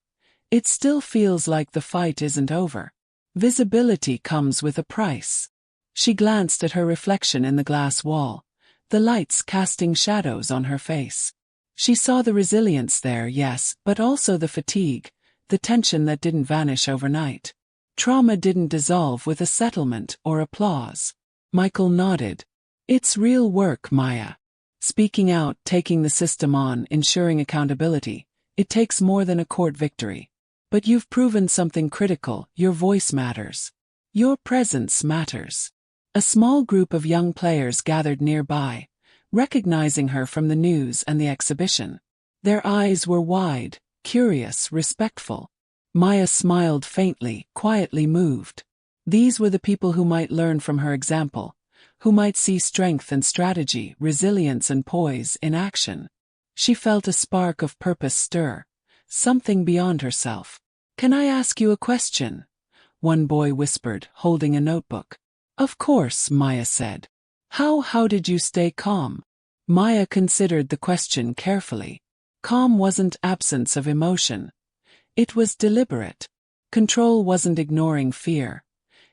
it still feels like the fight isn't over. Visibility comes with a price. She glanced at her reflection in the glass wall, the lights casting shadows on her face. She saw the resilience there, yes, but also the fatigue, the tension that didn't vanish overnight. Trauma didn't dissolve with a settlement or applause. Michael nodded. It's real work, Maya. Speaking out, taking the system on, ensuring accountability. It takes more than a court victory. But you've proven something critical. Your voice matters. Your presence matters. A small group of young players gathered nearby, recognizing her from the news and the exhibition. Their eyes were wide, curious, respectful. Maya smiled faintly, quietly moved. These were the people who might learn from her example, who might see strength and strategy, resilience and poise in action. She felt a spark of purpose stir, something beyond herself. Can I ask you a question? One boy whispered, holding a notebook. Of course, Maya said. How did you stay calm? Maya considered the question carefully. Calm wasn't absence of emotion. It was deliberate. Control wasn't ignoring fear.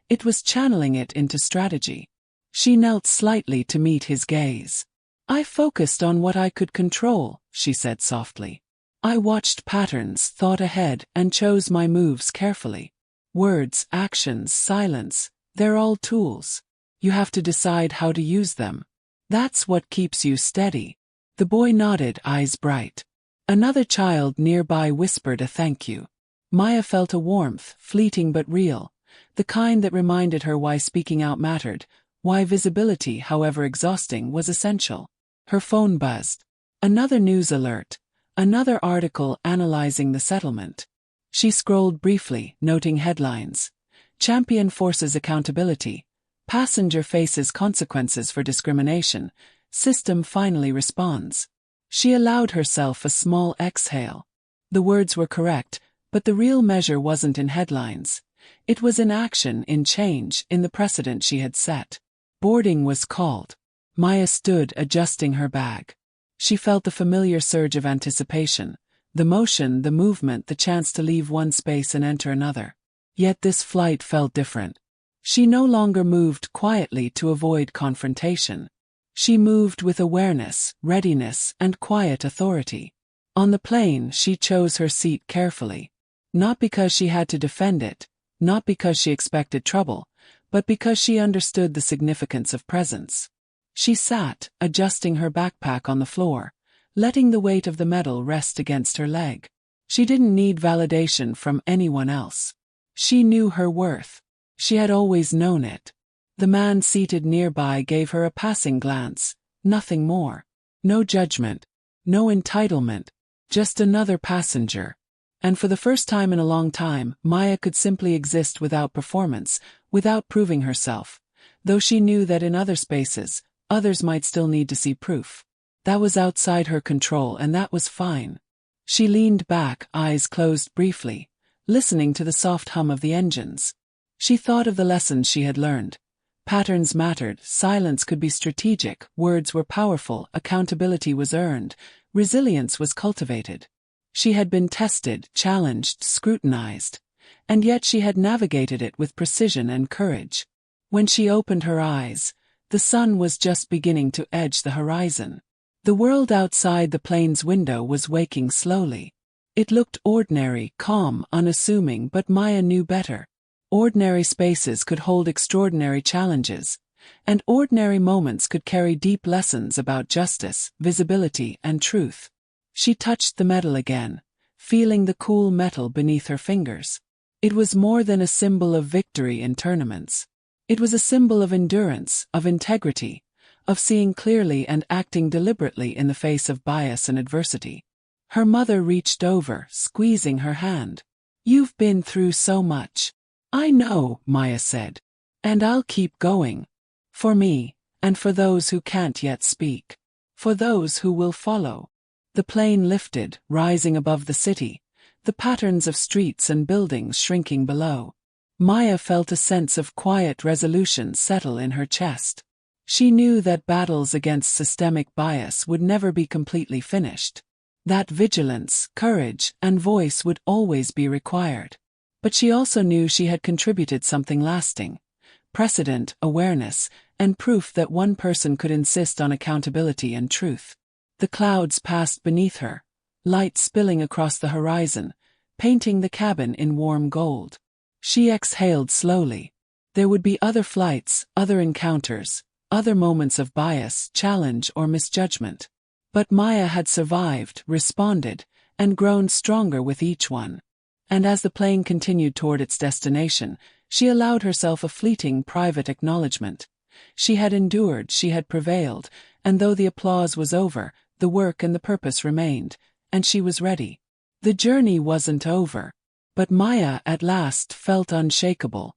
It was channeling it into strategy. She knelt slightly to meet his gaze. I focused on what I could control, she said softly. I watched patterns, thought ahead, and chose my moves carefully. Words, actions, silence, they're all tools. You have to decide how to use them. That's what keeps you steady. The boy nodded, eyes bright. Another child nearby whispered a thank you. Maya felt a warmth, fleeting but real, the kind that reminded her why speaking out mattered, why visibility, however exhausting, was essential. Her phone buzzed. Another news alert. Another article analyzing the settlement. She scrolled briefly, noting headlines. Champion forces accountability. Passenger faces consequences for discrimination. System finally responds. She allowed herself a small exhale. The words were correct, but the real measure wasn't in headlines. It was in action, in change, in the precedent she had set. Boarding was called. Maya stood, adjusting her bag. She felt the familiar surge of anticipation. The motion, the movement, the chance to leave one space and enter another. Yet this flight felt different. She no longer moved quietly to avoid confrontation. She moved with awareness, readiness, and quiet authority. On the plane, she chose her seat carefully. Not because she had to defend it, not because she expected trouble, but because she understood the significance of presence. She sat, adjusting her backpack on the floor, letting the weight of the metal rest against her leg. She didn't need validation from anyone else. She knew her worth. She had always known it. The man seated nearby gave her a passing glance, nothing more. No judgment. No entitlement. Just another passenger. And for the first time in a long time, Maya could simply exist without performance, without proving herself, though she knew that in other spaces, others might still need to see proof. That was outside her control, and that was fine. She leaned back, eyes closed briefly, listening to the soft hum of the engines. She thought of the lessons she had learned. Patterns mattered, silence could be strategic, words were powerful, accountability was earned, resilience was cultivated. She had been tested, challenged, scrutinized, and yet she had navigated it with precision and courage. When she opened her eyes, the sun was just beginning to edge the horizon. The world outside the plane's window was waking slowly. It looked ordinary, calm, unassuming, but Maya knew better. Ordinary spaces could hold extraordinary challenges, and ordinary moments could carry deep lessons about justice, visibility, and truth. She touched the metal again, feeling the cool metal beneath her fingers. It was more than a symbol of victory in tournaments. It was a symbol of endurance, of integrity, of seeing clearly and acting deliberately in the face of bias and adversity. Her mother reached over, squeezing her hand. "You've been through so much." "I know," Maya said. "And I'll keep going. For me, and for those who can't yet speak. For those who will follow." The plane lifted, rising above the city, the patterns of streets and buildings shrinking below. Maya felt a sense of quiet resolution settle in her chest. She knew that battles against systemic bias would never be completely finished. That vigilance, courage, and voice would always be required. But she also knew she had contributed something lasting. Precedent, awareness, and proof that one person could insist on accountability and truth. The clouds passed beneath her, light spilling across the horizon, painting the cabin in warm gold. She exhaled slowly. There would be other flights, other encounters, other moments of bias, challenge, or misjudgment. But Maya had survived, responded, and grown stronger with each one. And as the plane continued toward its destination, she allowed herself a fleeting private acknowledgement. She had endured, she had prevailed, and though the applause was over, the work and the purpose remained, and she was ready. The journey wasn't over. But Maya, at last, felt unshakable.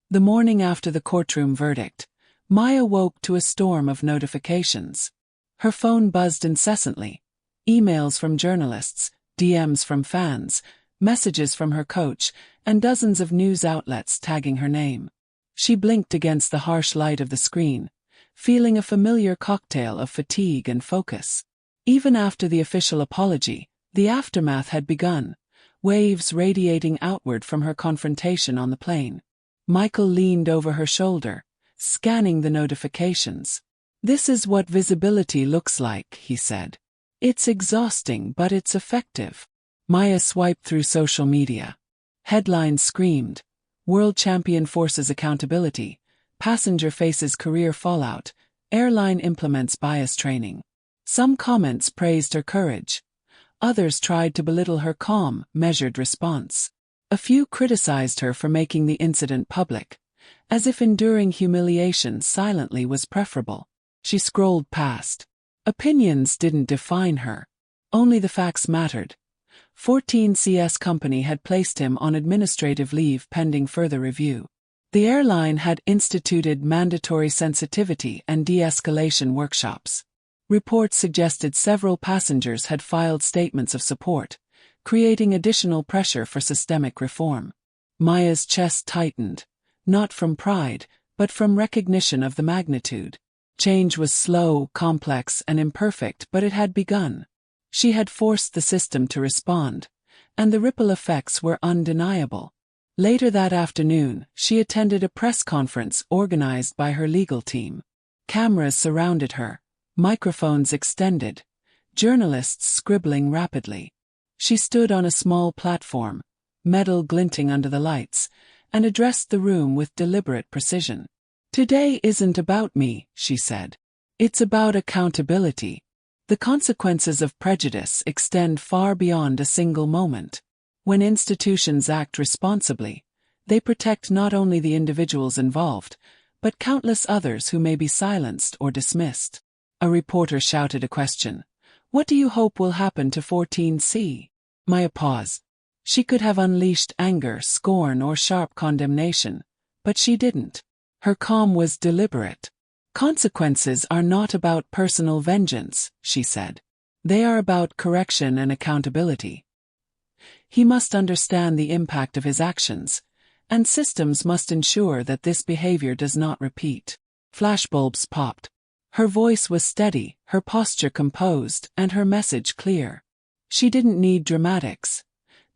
The morning after the courtroom verdict, Maya woke to a storm of notifications. Her phone buzzed incessantly. Emails from journalists, DMs from fans, messages from her coach, and dozens of news outlets tagging her name. She blinked against the harsh light of the screen, feeling a familiar cocktail of fatigue and focus. Even after the official apology, the aftermath had begun. Waves radiating outward from her confrontation on the plane. Michael leaned over her shoulder, scanning the notifications. "This is what visibility looks like," he said. "It's exhausting, but it's effective." Maya swiped through social media. Headlines screamed, "World Champion Forces Accountability, Passenger Faces Career Fallout, Airline Implements Bias Training." Some comments praised her courage. Others tried to belittle her calm, measured response. A few criticized her for making the incident public, as if enduring humiliation silently was preferable. She scrolled past. Opinions didn't define her. Only the facts mattered. 14CS company had placed him on administrative leave pending further review. The airline had instituted mandatory sensitivity and de-escalation workshops. Reports suggested several passengers had filed statements of support, creating additional pressure for systemic reform. Maya's chest tightened, not from pride, but from recognition of the magnitude. Change was slow, complex, and imperfect, but it had begun. She had forced the system to respond, and the ripple effects were undeniable. Later that afternoon, she attended a press conference organized by her legal team. Cameras surrounded her, microphones extended, journalists scribbling rapidly. She stood on a small platform, metal glinting under the lights, and addressed the room with deliberate precision. "Today isn't about me," she said. "It's about accountability. The consequences of prejudice extend far beyond a single moment. When institutions act responsibly, they protect not only the individuals involved, but countless others who may be silenced or dismissed." A reporter shouted a question. "What do you hope will happen to 14C?" Maya paused. She could have unleashed anger, scorn, or sharp condemnation, but she didn't. Her calm was deliberate. "Consequences are not about personal vengeance," she said. "They are about correction and accountability. He must understand the impact of his actions, and systems must ensure that this behavior does not repeat." Flashbulbs popped. Her voice was steady, her posture composed, and her message clear. She didn't need dramatics.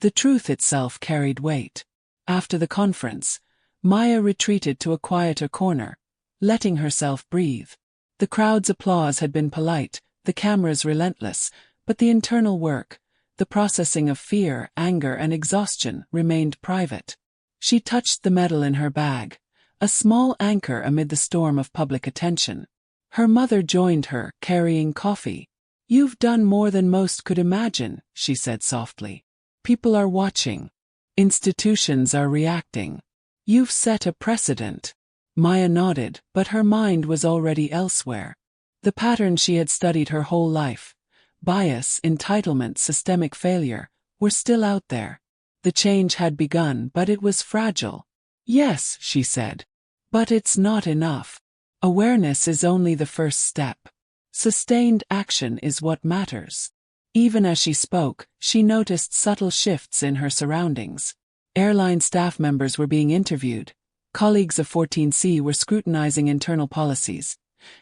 The truth itself carried weight. After the conference, Maya retreated to a quieter corner, letting herself breathe. The crowd's applause had been polite, the cameras relentless, but the internal work, the processing of fear, anger, and exhaustion, remained private. She touched the medal in her bag, a small anchor amid the storm of public attention. Her mother joined her, carrying coffee. "You've done more than most could imagine," she said softly. "People are watching. Institutions are reacting. You've set a precedent." Maya nodded, but her mind was already elsewhere. The patterns she had studied her whole life, bias, entitlement, systemic failure, were still out there. The change had begun, but it was fragile. "Yes," she said. "But it's not enough. Awareness is only the first step. Sustained action is what matters." Even as she spoke, she noticed subtle shifts in her surroundings. Airline staff members were being interviewed, colleagues of 14C were scrutinizing internal policies,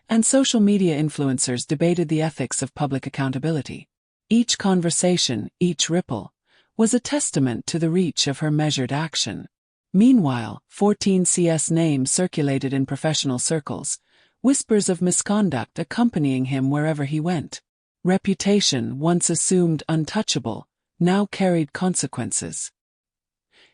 and social media influencers debated the ethics of public accountability. Each conversation, each ripple, was a testament to the reach of her measured action. Meanwhile, 14CS name circulated in professional circles, whispers of misconduct accompanying him wherever he went. Reputation, once assumed untouchable, now carried consequences.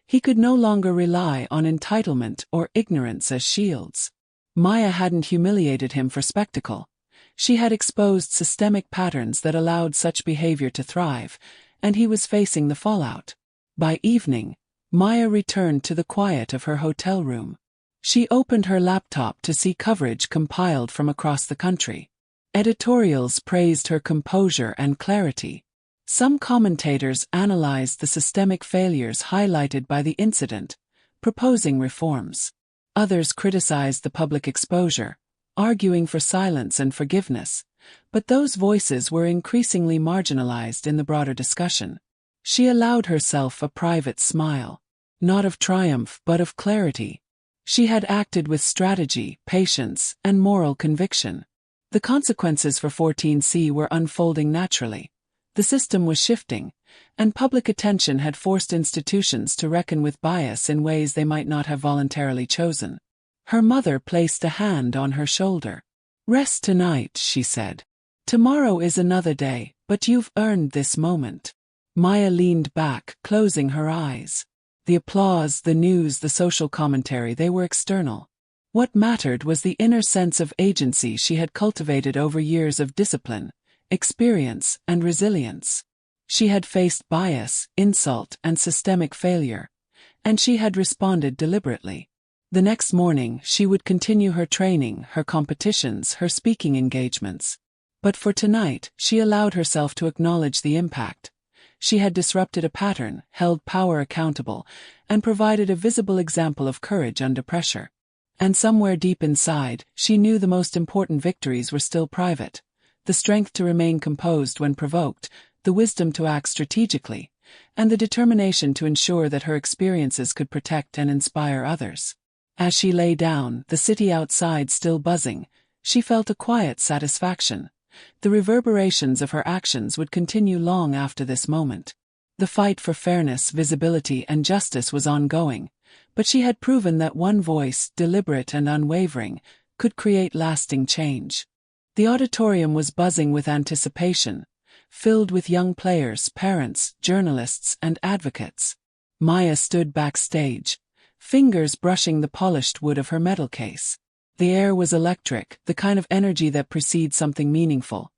He could no longer rely on entitlement or ignorance as shields. Maya hadn't humiliated him for spectacle. She had exposed systemic patterns that allowed such behavior to thrive, and he was facing the fallout. By evening, Maya returned to the quiet of her hotel room. She opened her laptop to see coverage compiled from across the country. Editorials praised her composure and clarity. Some commentators analyzed the systemic failures highlighted by the incident, proposing reforms. Others criticized the public exposure, arguing for silence and forgiveness, but those voices were increasingly marginalized in the broader discussion. She allowed herself a private smile, not of triumph but of clarity. She had acted with strategy, patience, and moral conviction. The consequences for 14C were unfolding naturally. The system was shifting, and public attention had forced institutions to reckon with bias in ways they might not have voluntarily chosen. Her mother placed a hand on her shoulder. "Rest tonight," she said. "Tomorrow is another day, but you've earned this moment." Maya leaned back, closing her eyes. The applause, the news, the social commentary, they were external. What mattered was the inner sense of agency she had cultivated over years of discipline, experience, and resilience. She had faced bias, insult, and systemic failure, and she had responded deliberately. The next morning, she would continue her training, her competitions, her speaking engagements. But for tonight, she allowed herself to acknowledge the impact. She had disrupted a pattern, held power accountable, and provided a visible example of courage under pressure. And somewhere deep inside, she knew the most important victories were still private. The strength to remain composed when provoked, the wisdom to act strategically, and the determination to ensure that her experiences could protect and inspire others. As she lay down, the city outside still buzzing, she felt a quiet satisfaction. The reverberations of her actions would continue long after this moment. The fight for fairness, visibility, and justice was ongoing, but she had proven that one voice, deliberate and unwavering, could create lasting change. The auditorium was buzzing with anticipation, filled with young players, parents, journalists, and advocates. Maya stood backstage, fingers brushing the polished wood of her medal case. The air was electric, the kind of energy that precedes something meaningful.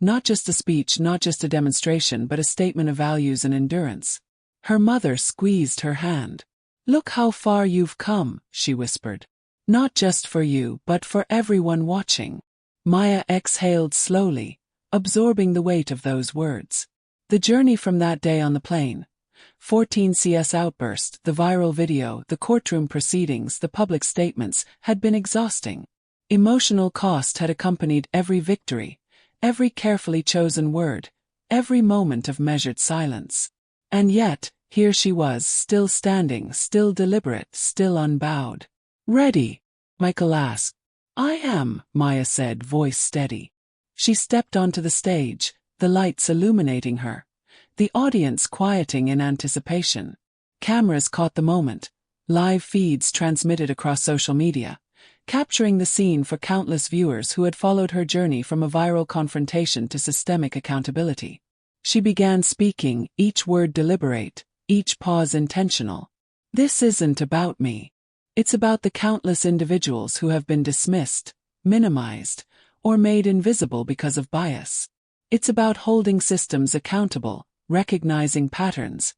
Not just a speech, not just a demonstration, but a statement of values and endurance. Her mother squeezed her hand. "Look how far you've come," she whispered. "Not just for you, but for everyone watching." Maya exhaled slowly, absorbing the weight of those words. The journey from that day on the plane, 14C's outburst, the viral video, the courtroom proceedings, the public statements, had been exhausting. Emotional cost had accompanied every victory, every carefully chosen word, every moment of measured silence. And yet, here she was, still standing, still deliberate, still unbowed. "Ready?" Michael asked. "I am," Maya said, voice steady. She stepped onto the stage, the lights illuminating her, the audience quieting in anticipation. Cameras caught the moment, live feeds transmitted across social media, capturing the scene for countless viewers who had followed her journey from a viral confrontation to systemic accountability. She began speaking, each word deliberate, each pause intentional. "This isn't about me. It's about the countless individuals who have been dismissed, minimized, or made invisible because of bias. It's about holding systems accountable, recognizing patterns,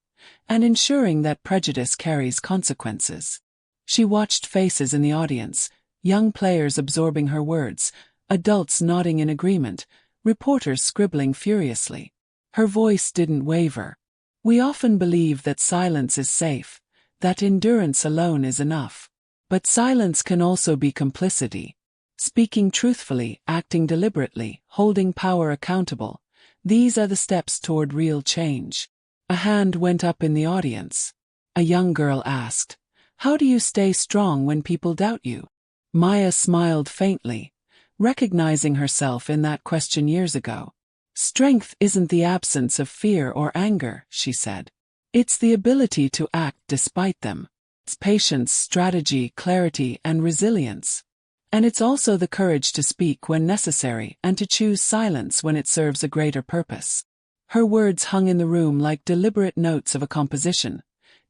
and ensuring that prejudice carries consequences." She watched faces in the audience, young players absorbing her words, adults nodding in agreement, reporters scribbling furiously. Her voice didn't waver. We often believe that silence is safe, that endurance alone is enough. But silence can also be complicity. Speaking truthfully, acting deliberately, holding power accountable, these are the steps toward real change. A hand went up in the audience. A young girl asked, "How do you stay strong when people doubt you?" Maya smiled faintly, recognizing herself in that question years ago. "Strength isn't the absence of fear or anger," she said. "It's the ability to act despite them. It's patience, strategy, clarity, and resilience. And it's also the courage to speak when necessary and to choose silence when it serves a greater purpose." Her words hung in the room like deliberate notes of a composition,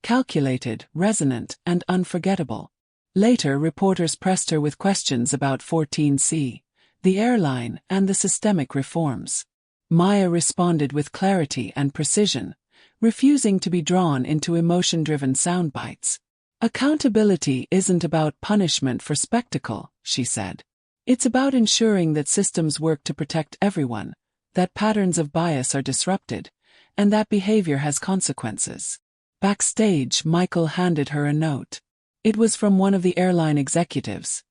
calculated, resonant, and unforgettable. Later, reporters pressed her with questions about 14C, the airline, and the systemic reforms. Maya responded with clarity and precision, refusing to be drawn into emotion-driven soundbites. "Accountability isn't about punishment for spectacle," she said. "It's about ensuring that systems work to protect everyone, that patterns of bias are disrupted, and that behavior has consequences." Backstage, Michael handed her a note. It was from one of the airline executives.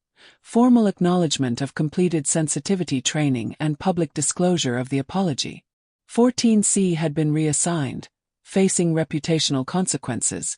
Formal acknowledgement of completed sensitivity training and public disclosure of the apology. 14C had been reassigned, facing reputational consequences,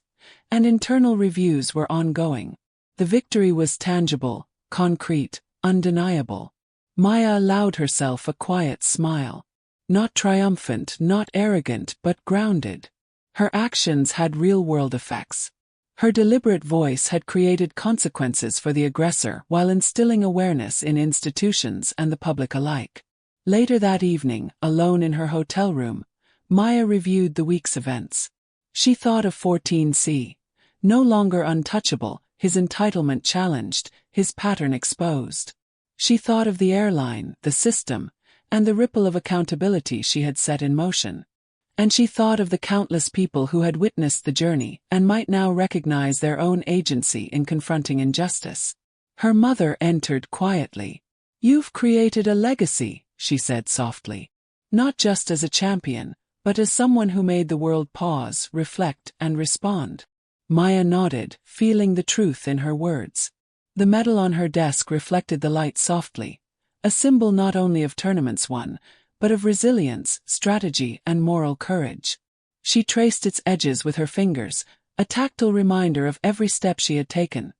and internal reviews were ongoing. The victory was tangible, concrete, undeniable. Maya allowed herself a quiet smile. Not triumphant, not arrogant, but grounded. Her actions had real-world effects. Her deliberate voice had created consequences for the aggressor while instilling awareness in institutions and the public alike. Later that evening, alone in her hotel room, Maya reviewed the week's events. She thought of 14C, no longer untouchable, his entitlement challenged, his pattern exposed. She thought of the airline, the system, and the ripple of accountability she had set in motion. And she thought of the countless people who had witnessed the journey and might now recognize their own agency in confronting injustice. Her mother entered quietly. "You've created a legacy," she said softly. "Not just as a champion, but as someone who made the world pause, reflect, and respond. Maya nodded, feeling the truth in her words. The medal on her desk reflected the light softly, a symbol not only of tournaments won, but of resilience, strategy, and moral courage. She traced its edges with her fingers, a tactile reminder of every step she had taken.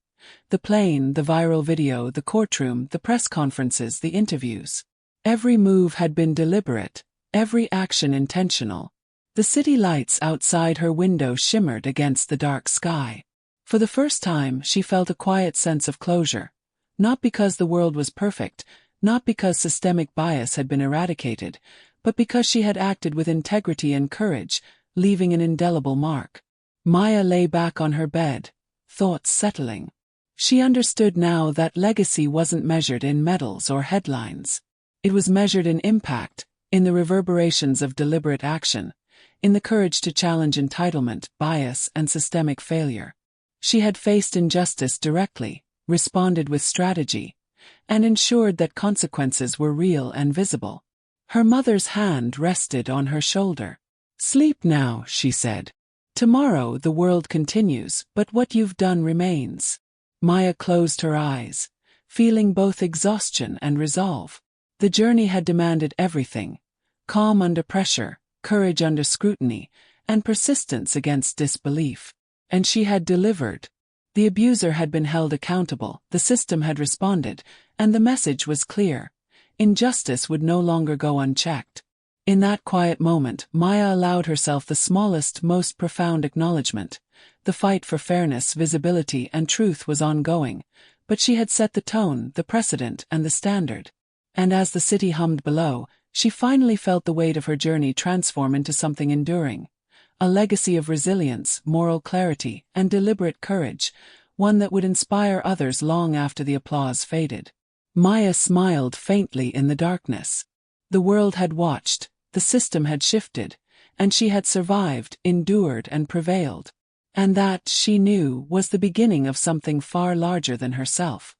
The plane, the viral video, the courtroom, the press conferences, the interviews. Every move had been deliberate, every action intentional. The city lights outside her window shimmered against the dark sky. For the first time, she felt a quiet sense of closure. Not because the world was perfect, not because systemic bias had been eradicated, but because she had acted with integrity and courage, leaving an indelible mark. Maya lay back on her bed, thoughts settling. She understood now that legacy wasn't measured in medals or headlines. It was measured in impact, in the reverberations of deliberate action, in the courage to challenge entitlement, bias, and systemic failure. She had faced injustice directly, responded with strategy, and ensured that consequences were real and visible. Her mother's hand rested on her shoulder. "Sleep now," she said. "Tomorrow the world continues, but what you've done remains." Maya closed her eyes, feeling both exhaustion and resolve. The journey had demanded everything: calm under pressure, courage under scrutiny, and persistence against disbelief. And she had delivered. The abuser had been held accountable, the system had responded, and the message was clear: injustice would no longer go unchecked. In that quiet moment, Maya allowed herself the smallest, most profound acknowledgement. The fight for fairness, visibility, and truth was ongoing, but she had set the tone, the precedent, and the standard. And as the city hummed below, she finally felt the weight of her journey transform into something enduring. A legacy of resilience, moral clarity, and deliberate courage, one that would inspire others long after the applause faded. Maya smiled faintly in the darkness. The world had watched, the system had shifted, and she had survived, endured, and prevailed. And that, she knew, was the beginning of something far larger than herself.